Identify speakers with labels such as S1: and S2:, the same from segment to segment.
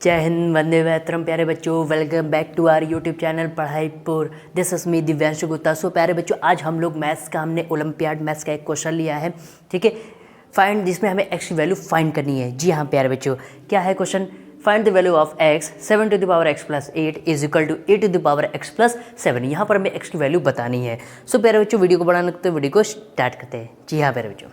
S1: जय हिंद, वंदे मातरम। प्यारे बच्चों, welcome back to our YouTube channel Padhaipur. This is me Divyanshu Gupta. So प्यारे बच्चों, आज हम लोग मैथ्स का हमने ओलंपियाड मैथ्स का एक क्वेश्चन लिया है, ठीक है, फाइंड, जिसमें हमें एक्स की वैल्यू फाइंड करनी है। जी हाँ प्यारे बच्चों, क्या है question? Find the value of x 7 to the power x plus 8 is equal to 8 to the power x plus 7। यहाँ पर हमें एक्स की वैल्यू बतानी है। सो प्यारे बच्चों, वीडियो को बढ़ाने तो वीडियो को स्टार्ट करते हैं। जी हाँ प्यारे बच्चों,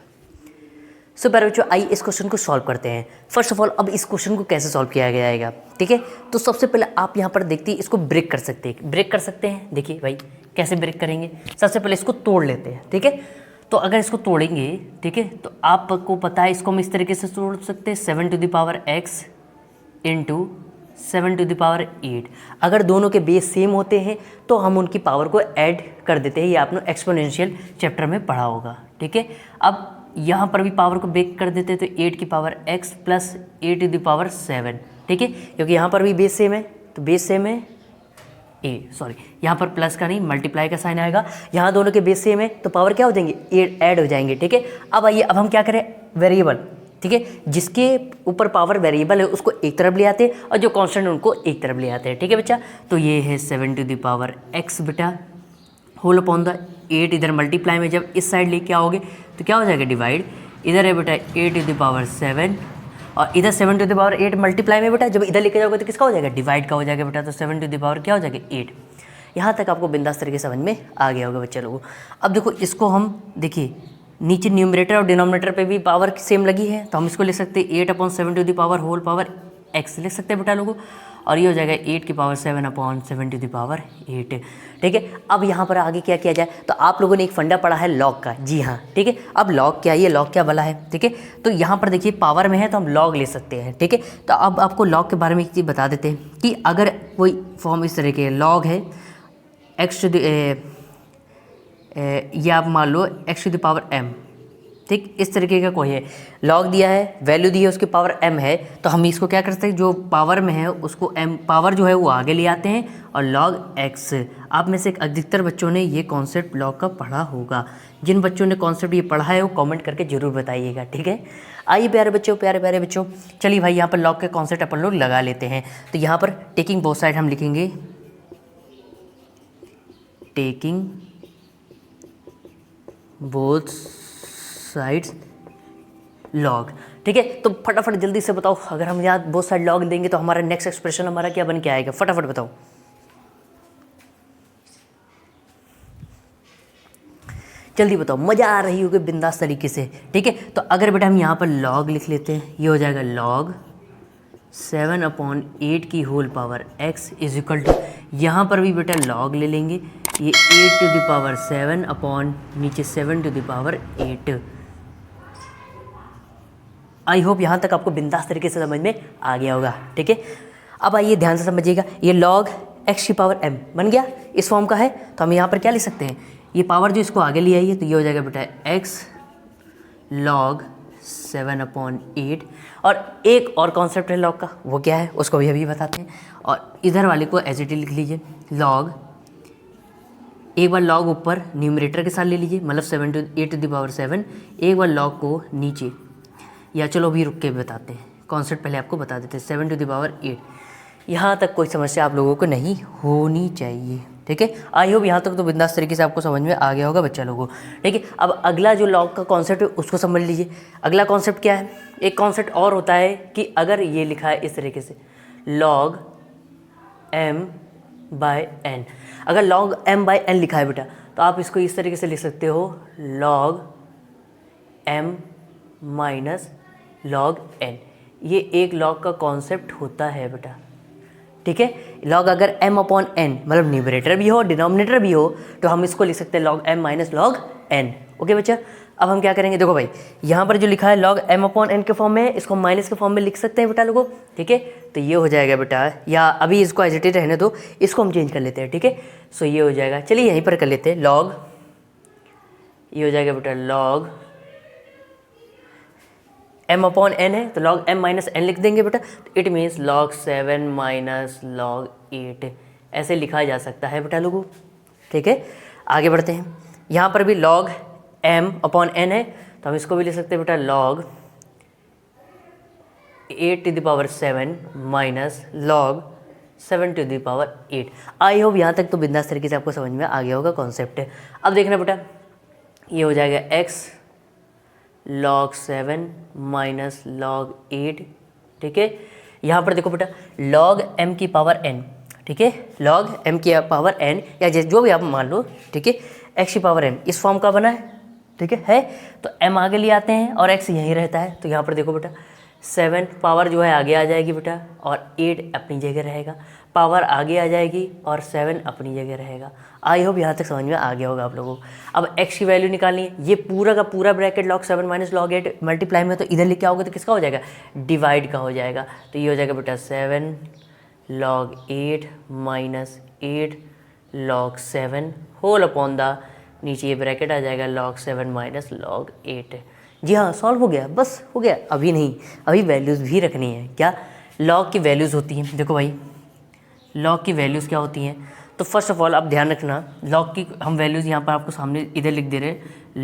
S1: सो प्यारे बच्चों, आइए इस क्वेश्चन को सॉल्व करते हैं। फर्स्ट ऑफ ऑल, अब इस क्वेश्चन को कैसे सॉल्व किया जाएगा, ठीक है? तो सबसे पहले आप यहाँ पर देखते हैं, इसको ब्रेक कर सकते हैं। देखिए भाई, कैसे ब्रेक करेंगे? सबसे पहले इसको तोड़ लेते हैं, ठीक है? तो अगर इसको तोड़ेंगे, ठीक है, तो आपको पता है इसको हम इस तरीके से तोड़ सकते हैं, 7 to the power x into 7 to the power 8। अगर दोनों के बेस सेम होते हैं तो हम उनकी पावर को ऐड कर देते हैं। ये आपने एक्सपोनेंशियल चैप्टर में पढ़ा होगा, ठीक है? अब यहाँ पर भी पावर को ब्रेक कर देते हैं, तो 8 की power x plus 8 to the power 7, ठीक है? क्योंकि यहाँ पर भी बेस सेम है, तो बेस सेम है यहाँ पर प्लस का नहीं, मल्टीप्लाई का साइन आएगा। यहाँ दोनों के बेस सेम है तो पावर क्या हो जाएंगे? 8 ऐड हो जाएंगे, ठीक है? अब आइए, अब हम क्या करें? वेरिएबल, ठीक है, जिसके ऊपर पावर वेरिएबल है उसको एक तरफ ले आते हैं और जो कांस्टेंट उनको एक तरफ ले आते हैं, ठीक है बच्चा? तो ये है 7 टू द पावर x बेटा होल अपॉन द 8। इधर मल्टीप्लाई में जब इस साइड लेके आओगे तो क्या हो जाएगा? डिवाइड। इधर है बेटा 8 टू द पावर 7 और इधर 7 टू द पावर 8 मल्टीप्लाई में बेटा जब इधर लेके जाओगे तो किसका हो जाएगा? डिवाइड का हो जाएगा बेटा। तो 7 टू द पावर क्या हो जाएगा? 8। यहाँ तक आपको बिंदास तरीके से समझ में आ गया होगा बच्चे लोगों। अब देखो, इसको हम देखिए, नीचे न्यूमरेटर और डिनोमिनेटर पे भी पावर सेम लगी है, तो हम इसको लिख सकते हैं 8/7 to the power whole power x लिख सकते हैं बेटा लोगों। और ये हो जाएगा 8 की पावर 7/7 टू द पावर 8, ठीक है? अब यहाँ पर आगे क्या किया जाए? तो आप लोगों ने एक फंडा पढ़ा है लॉग का, जी हाँ, ठीक है? अब लॉग क्या है, ये लॉग क्या वाला है, ठीक है? तो यहाँ पर देखिए, पावर में है तो हम लॉग ले सकते हैं, ठीक है? तो अब आपको लॉग के बारे में एक चीज़ बता देते हैं कि अगर कोई फॉर्म इस तरह के लॉग है एक्स टू द ये आप मान लो x to the power m, ठीक, इस तरीके का कोई है, लॉग दिया है, वैल्यू दी है, उसकी पावर m है, तो हम इसको क्या कर सकते हैं? जो पावर में है उसको m पावर जो है वो आगे ले आते हैं और log x। आप में से अधिकतर बच्चों ने ये कॉन्सेप्ट लॉग का पढ़ा होगा। जिन बच्चों ने कॉन्सेप्ट ये पढ़ा है वो कमेंट करके ज़रूर बताइएगा, ठीक है? आइए प्यारे बच्चों, चलिए भाई, यहाँ पर लॉग के कॉन्सेप्ट अपन लोग लगा लेते हैं। तो यहाँ पर टेकिंग बोथ साइड हम लिखेंगे टेकिंग बोथ साइड्स लॉग, ठीक है? तो फटाफट जल्दी से बताओ, अगर हम यहाँ बोथ साइड लॉग देंगे तो हमारा नेक्स्ट एक्सप्रेशन हमारा क्या बन के आएगा? फटाफट बताओ। जल्दी बताओ, मज़ा आ रही होगी बिंदास तरीके से, ठीक है? तो अगर बेटा हम यहाँ पर लॉग लिख लेते हैं, ये हो जाएगा लॉग 7/8 की whole power x is equal to, यहाँ पर भी बेटा लॉग ले लेंगे, ये 8 टू द पावर 7 अपॉन नीचे 7 to the power 8। I hope यहाँ तक आपको बिंदास तरीके से समझ में आ गया होगा, ठीक है? अब आइए ध्यान से समझिएगा, ये log x की पावर m बन गया, इस फॉर्म का है, तो हम यहाँ पर क्या लिख सकते हैं? ये पावर जो इसको आगे ले आई है, तो ये हो जाएगा बेटा x log 7/8। और एक और कॉन्सेप्ट है लॉग का, वो क्या है उसको भी अभी बताते हैं। और इधर वाले को एज इट इज लिख लीजिए, लॉग, एक बार लॉग ऊपर न्यूमरेटर के साथ ले लीजिए, मतलब 8 टू द पावर 7, एक बार लॉग को नीचे, या चलो अभी रुक के बताते हैं, कॉन्सेप्ट पहले आपको बता देते हैं। 7 टू द पावर 8, यहाँ तक कोई समस्या आप लोगों को नहीं होनी चाहिए, ठीक है? आई होप यहाँ तक तो बिंदास तरीके से आपको समझ में आ गया होगा बच्चा लोगों, ठीक है? अब अगला जो लॉग का कॉन्सेप्ट है उसको समझ लीजिए। अगला कॉन्सेप्ट क्या है? एक कॉन्सेप्ट और होता है कि अगर ये लिखा है इस तरीके से log m/n, अगर log m/n लिखा है बेटा, तो आप इसको इस तरीके से लिख सकते हो log m minus log n। ये एक लॉग का कॉन्सेप्ट होता है बेटा, ठीक है? लॉग अगर m/n मतलब न्यूमरेटर भी हो डिनोमिनेटर भी हो तो हम इसको लिख सकते हैं log m minus log n। Okay बच्चा, अब हम क्या करेंगे? देखो भाई, यहाँ पर जो लिखा है log m/n के फॉर्म में है, इसको माइनस के फॉर्म में लिख सकते हैं बेटा लोगों, ठीक है? तो ये हो जाएगा बेटा, या अभी इसको एज इट इज रहने दो, इसको हम चेंज कर लेते हैं, ठीक है? सो ये हो जाएगा, चलिए यहीं पर कर लेते हैं log, ये हो जाएगा बेटा log m/n है, तो log m माइनस n लिख देंगे बेटा, तो it means log 7 minus log 8, ऐसे लिखा जा सकता है बेटा लोगों, ठीक है? आगे बढ़ते हैं, यहाँ पर भी log m/n है, तो हम इसको भी लिख सकते हैं बेटा log 8⁻7 माइनस log 7⁸ आई होप यहाँ तक तो बिंदास तरीके से आपको समझ में आ गया होगा कॉन्सेप्ट है। अब देखना बेटा, ये हो जाएगा x log 7 माइनस log 8, ठीक है। यहाँ पर देखो बेटा log m की पावर n, ठीक है, log m की पावर n या जो भी आप मान लो, ठीक है, x की पावर m इस फॉर्म का बना है, ठीक है। तो m आगे ले आते हैं और x यहीं रहता है, तो यहाँ पर देखो बेटा 7 पावर जो है आगे आ जाएगी बेटा और 8 अपनी जगह रहेगा, पावर आगे आ जाएगी और 7 अपनी जगह रहेगा। आई होप यहाँ तक समझ में आ गया होगा आप लोगों को। अब x की वैल्यू निकालनी है, ये पूरा का पूरा bracket log 7 minus log 8 multiply में तो इधर लेके आओगे तो किसका हो जाएगा, डिवाइड का हो जाएगा। तो ये हो जाएगा बेटा 7 log 8 minus 8 log 7 whole upon the, नीचे ये ब्रैकेट आ जाएगा log 7 माइनस log 8। जी हाँ, सॉल्व हो गया, बस हो गया। अभी नहीं, अभी वैल्यूज़ भी रखनी है। क्या log की वैल्यूज़ होती हैं, देखो भाई log की वैल्यूज़ क्या होती हैं। तो फर्स्ट ऑफ ऑल आप ध्यान रखना, log की हम वैल्यूज़ यहाँ पर आपको सामने इधर लिख दे रहे हैं।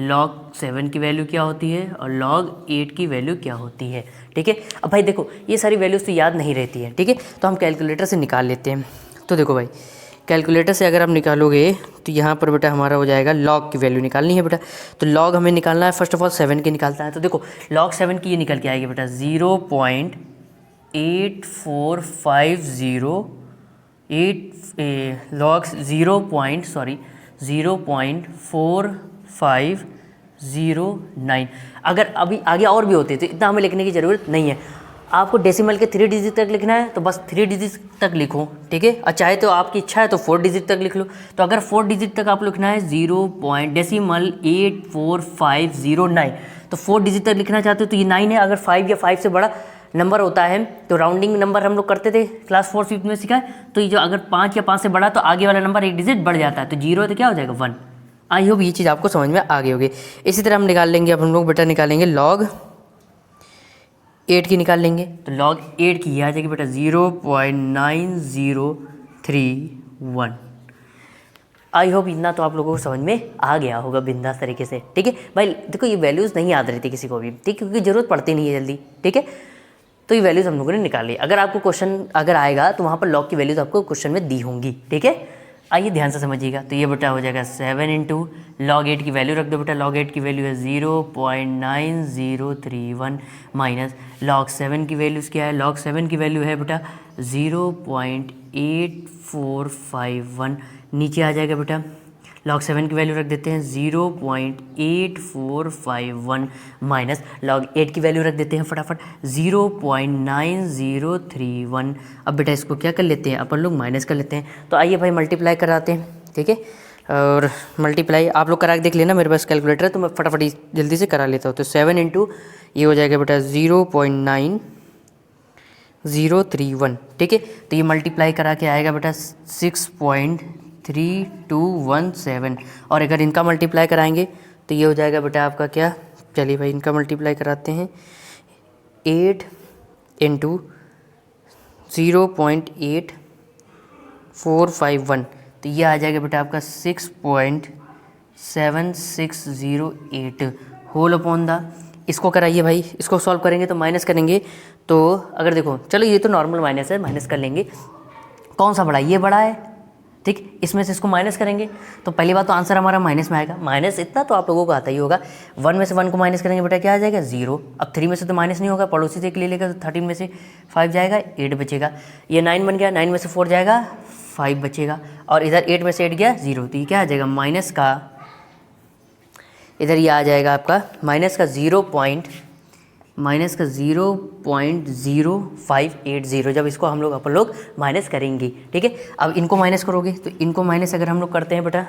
S1: log 7 की वैल्यू क्या होती है और log 8 की वैल्यू क्या होती है, ठीक है। अब भाई देखो ये सारी वैल्यूज़ तो याद नहीं रहती है, ठीक है, तो हम कैलकुलेटर से निकाल लेते हैं। तो देखो भाई कैलकुलेटर से अगर आप निकालोगे तो यहाँ पर बेटा हमारा हो जाएगा, log की वैल्यू निकालनी है बेटा, तो log हमें निकालना है फर्स्ट ऑफ ऑल 7 की निकालता है। तो देखो log 7 की ये निकल के आएगी बेटा 0.8450 log 0.4509। अगर अभी आगे और भी होते तो इतना हमें लिखने की ज़रूरत नहीं है। आपको डेसिमल के 3 डिजिट तक लिखना है तो बस 3 डिजिट तक लिखो, ठीक है। और चाहे तो आपकी इच्छा है तो 4 डिजिट तक लिख लो। तो अगर 4 डिजिट तक आप लिखना है 0.8509, तो 4 डिजिट तक लिखना चाहते हो तो ये 9 है। अगर 5 या 5 से बड़ा नंबर होता है तो राउंडिंग नंबर हम लोग करते थे क्लास 4 5 में सिखाए, तो ये जो अगर 5 या 5 से बड़ा तो आगे वाला नंबर 1 डिजिट बढ़ जाता है, तो 0 है तो क्या हो जाएगा 1। आई होप ये चीज़ आपको समझ में आ गई होगी। इसी तरह हम निकाल लेंगे, अब हम लोग बेटा निकालेंगे log 8 की निकाल लेंगे। तो log 8 की ये आ जाएगी बेटा 0.9031। आई होप इतना तो आप लोगों को समझ में आ गया होगा बिंदास तरीके से, ठीक है भाई। देखो ये वैल्यूज़ नहीं याद रहती किसी को भी, ठीक, क्योंकि ज़रूरत पड़ती नहीं है जल्दी, ठीक है। तो ये वैल्यूज़ हम लोगों ने निकाली। अगर आपको क्वेश्चन अगर आएगा तो वहाँ पर log की वैल्यूज़ आपको क्वेश्चन में दी होंगी, ठीक है। आइए ध्यान से समझिएगा। तो ये बेटा हो जाएगा 7 इंटू log 8 की वैल्यू रख दो बेटा, log 8 की वैल्यू है 0.9031 माइनस log 7 की वैल्यूज़ क्या है, log 7 की वैल्यू है बेटा 0.8451। नीचे आ जाएगा बेटा log 7 की वैल्यू रख देते हैं 0.8451 माइनस log 8 की वैल्यू रख देते हैं फटाफट 0.9031। अब बेटा इसको क्या कर लेते हैं अपन लोग, माइनस कर लेते हैं। तो आइए भाई मल्टीप्लाई कराते हैं, ठीक है। और मल्टीप्लाई आप लोग करा के देख लेना, मेरे पास कैलकुलेटर है तो मैं फटाफट जल्दी से करा लेता हूँ। तो 7 इंटू ये हो जाएगा बेटा 0.9031, ठीक है। तो ये मल्टीप्लाई करा के आएगा बेटा 6.3217। और अगर इनका मल्टीप्लाई कराएंगे तो ये हो जाएगा बेटा आपका क्या, चलिए भाई इनका मल्टीप्लाई कराते हैं। 8 इंटू 0.8451, तो ये आ जाएगा बेटा आपका 6.7608 होल अपॉन द, इसको कराइए भाई, इसको सॉल्व करेंगे तो माइनस करेंगे। तो अगर देखो चलो ये तो नॉर्मल माइनस है, माइनस कर लेंगे। कौन सा बड़ा, ये बड़ा है, ठीक, इसमें से इसको माइनस करेंगे तो पहली बात तो आंसर हमारा माइनस में आएगा। माइनस इतना तो आप लोगों को आता ही होगा। 1 में से 1 को माइनस करेंगे बेटा क्या आ जाएगा 0। अब 3 में से तो माइनस नहीं होगा, पड़ोसी से एक ले लेगा तो 13 में से 5 जाएगा 8 बचेगा। ये 9 बन गया, 9 में से 4 जाएगा 5 बचेगा। और इधर 8 में से 8 गया 0, तो ये क्या आ जाएगा माइनस का, इधर ये आ जाएगा आपका माइनस का 0.0580 जब इसको हम लोग अपन लोग माइनस करेंगे, ठीक है। अब इनको माइनस करोगे तो इनको माइनस अगर हम लोग करते हैं बेटा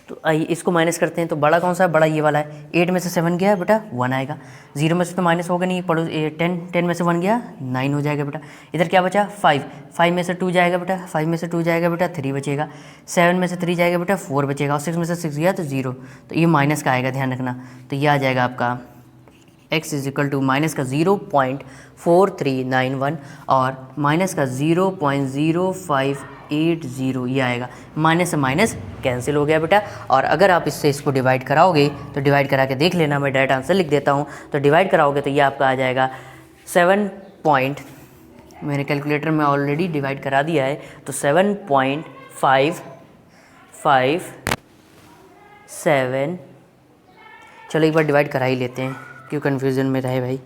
S1: तो आइए इसको माइनस करते हैं। तो बड़ा कौन सा है, बड़ा ये वाला है। 8 में से 7 गया बेटा 1 आएगा। 0 में से तो माइनस होगा नहीं, पड़ो 10 में से 1 गया 9 हो जाएगा बेटा। इधर क्या बचा 5 में से 2 जाएगा बेटा, 5 में से 2 जाएगा बेटा 3 बचेगा। 7 में से 3 जाएगा बेटा 4 बचेगा। और 6 में से 6 गया तो 0, तो ये माइनस का आएगा, ध्यान रखना। तो ये आ जाएगा आपका x is equal to minus का 0.4391 और माइनस का 0.0580 ये आएगा। माइनस से माइनस कैंसिल हो गया बेटा। और अगर आप इससे इसको डिवाइड कराओगे तो डिवाइड करा के देख लेना, मैं डायरेक्ट आंसर लिख देता हूँ। तो डिवाइड कराओगे तो ये आपका आ जाएगा 7 पॉइंट, मैंने कैलकुलेटर में ऑलरेडी डिवाइड करा दिया है, तो 7.557, चलो एक बार डिवाइड करा ही लेते हैं, क्यों कन्फ्यूज़न में रहे भाई।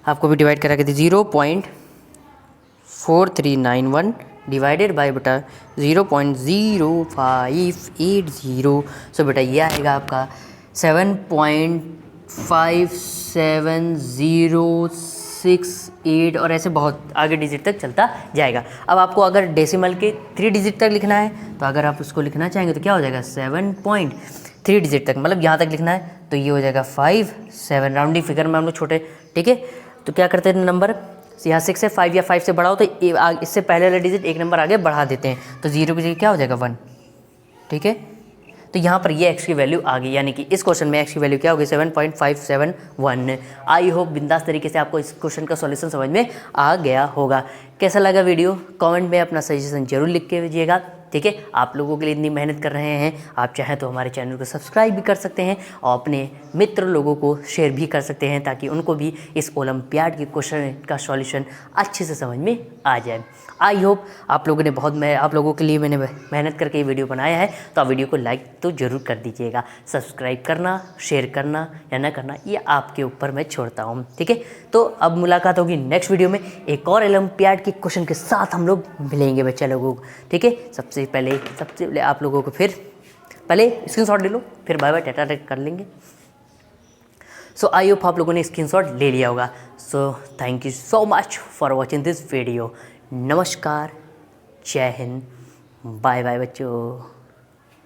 S1: आपको भी डिवाइड करा के दी 0.4391 डिवाइडेड बाई बटा 0.0580। सो बेटा ये आएगा आपका 7.57068 और ऐसे बहुत आगे डिजिट तक चलता जाएगा। अब आपको अगर डेसिमल के 3 डिजिट तक लिखना है, तो अगर आप उसको लिखना चाहेंगे तो क्या हो जाएगा 7.3 डिजिट तक, मतलब यहाँ तक लिखना है तो ये हो जाएगा 57, राउंडिंग फिगर में हम लोग छोटे, ठीक है। तो क्या करते हैं नंबर, यहाँ 6 से 5 या 5 से बड़ा हो तो इससे पहले वाला डिजिट एक नंबर आगे बढ़ा देते हैं, तो 0 की जगह क्या हो जाएगा 1, ठीक है। तो यहाँ पर ये x की वैल्यू आ गई, यानी कि इस क्वेश्चन में x की वैल्यू क्या होगी 7.571। आई होप बिंदास तरीके से आपको इस क्वेश्चन का सॉल्यूशन समझ में आ गया होगा। कैसा लगा वीडियो, कमेंट में अपना सजेशन जरूर लिख के भेजिएगा, ठीक है। आप लोगों के लिए इतनी मेहनत कर रहे हैं, आप चाहें तो हमारे चैनल को सब्सक्राइब भी कर सकते हैं और अपने मित्र लोगों को शेयर भी कर सकते हैं, ताकि उनको भी इस ओलंपियाड के क्वेश्चन का सॉल्यूशन अच्छे से समझ में आ जाए। आई होप आप लोगों ने आप लोगों के लिए मैंने मेहनत करके ये वीडियो बनाया है, तो आप वीडियो को लाइक तो ज़रूर कर दीजिएगा। सब्सक्राइब करना, शेयर करना या ना करना ये आपके ऊपर मैं छोड़ता हूँ, ठीक है। तो अब मुलाकात होगी नेक्स्ट वीडियो में, एक और ओलंपियाड के क्वेश्चन के साथ हम लोग मिलेंगे बच्चा लोगों को, ठीक है। सबसे पहले आप लोगों को फिर पहले स्क्रीनशॉट ले लो, फिर बाय बाय टाटा कर लेंगे। सो आई होप आप लोगों ने स्क्रीनशॉट ले लिया होगा। So thank you so much for watching this video. नमस्कार, जय हिंद, बाय बाय बच्चों।